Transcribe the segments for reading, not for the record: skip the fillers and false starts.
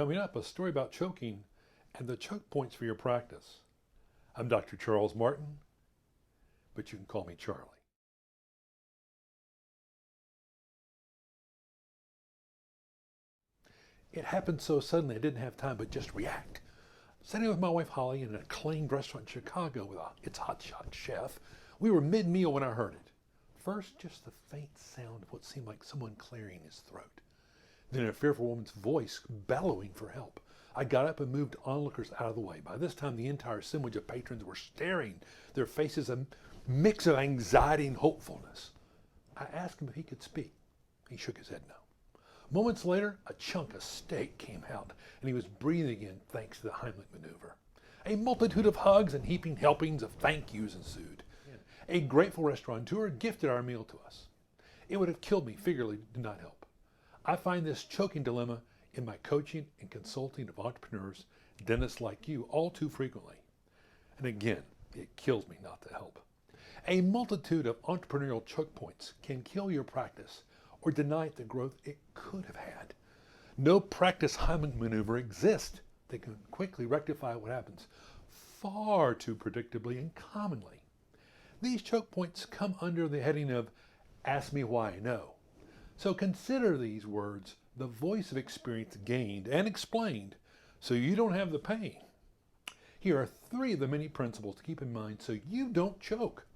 Coming up, a story about choking and the choke points for your practice. I'm Dr. Charles Martin, but you can call me Charlie. It happened so suddenly I didn't have time but just react. Sitting with my wife Holly in an acclaimed restaurant in Chicago with its hotshot chef, we were mid-meal when I heard it. First, just the faint sound of what seemed like someone clearing his throat. Then a fearful woman's voice bellowing for help. I got up and moved onlookers out of the way. By this time, the entire assemblage of patrons were staring, their faces a mix of anxiety and hopefulness. I asked him if he could speak. He shook his head no. Moments later, a chunk of steak came out, and he was breathing again thanks to the Heimlich maneuver. A multitude of hugs and heaping helpings of thank yous ensued. A grateful restaurateur gifted our meal to us. It would have killed me figuratively to not help. I find this choking dilemma in my coaching and consulting of entrepreneurs, dentists like you, all too frequently. And again, it kills me not to help. A multitude of entrepreneurial choke points can kill your practice or deny it the growth it could have had. No practice Heimlich maneuver exists that can quickly rectify what happens far too predictably and commonly. These choke points come under the heading of ask me why I know. So consider these words the voice of experience gained and explained so you don't have the pain. Here are 3 of the many principles to keep in mind so you don't choke.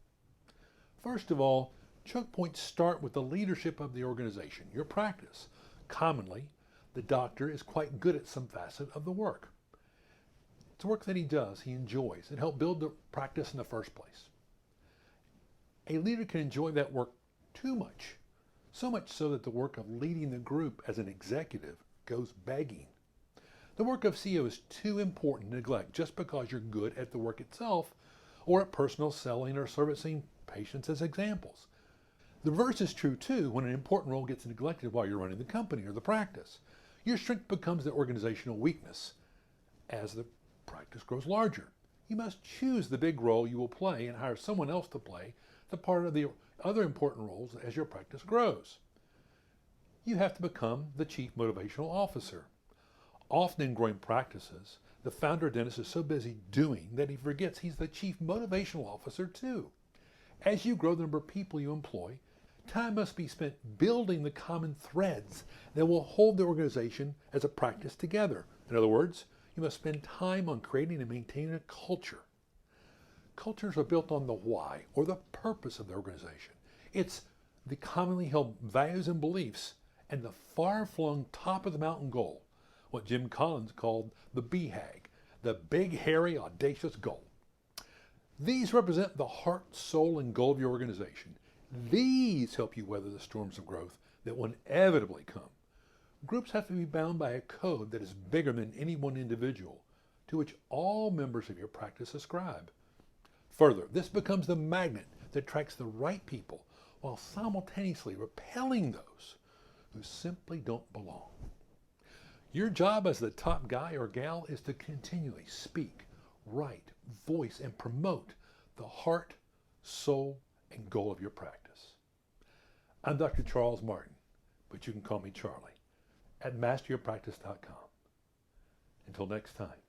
First of all, choke points start with the leadership of the organization, your practice. Commonly, the doctor is quite good at some facet of the work. It's work that he does, he enjoys, and helped build the practice in the first place. A leader can enjoy that work too much. So much so that the work of leading the group as an executive goes begging. The work of CEO is too important to neglect just because you're good at the work itself or at personal selling or servicing patients as examples. The reverse is true too when an important role gets neglected while you're running the company or the practice. Your strength becomes the organizational weakness as the practice grows larger. You must choose the big role you will play and hire someone else to play the part of the other important roles as your practice grows. You have to become the chief motivational officer. Often in growing practices, the founder dentist is so busy doing that he forgets he's the chief motivational officer too. As you grow the number of people you employ, time must be spent building the common threads that will hold the organization as a practice together. In other words, you must spend time on creating and maintaining a culture. Cultures are built on the why, or the purpose of the organization. It's the commonly held values and beliefs and the far-flung top-of-the-mountain goal, what Jim Collins called the BHAG, the big, hairy, audacious goal. These represent the heart, soul, and goal of your organization. These help you weather the storms of growth that will inevitably come. Groups have to be bound by a code that is bigger than any one individual, to which all members of your practice ascribe. Further, this becomes the magnet that attracts the right people while simultaneously repelling those who simply don't belong. Your job as the top guy or gal is to continually speak, write, voice, and promote the heart, soul, and goal of your practice. I'm Dr. Charles Martin, but you can call me Charlie at masteryourpractice.com. Until next time.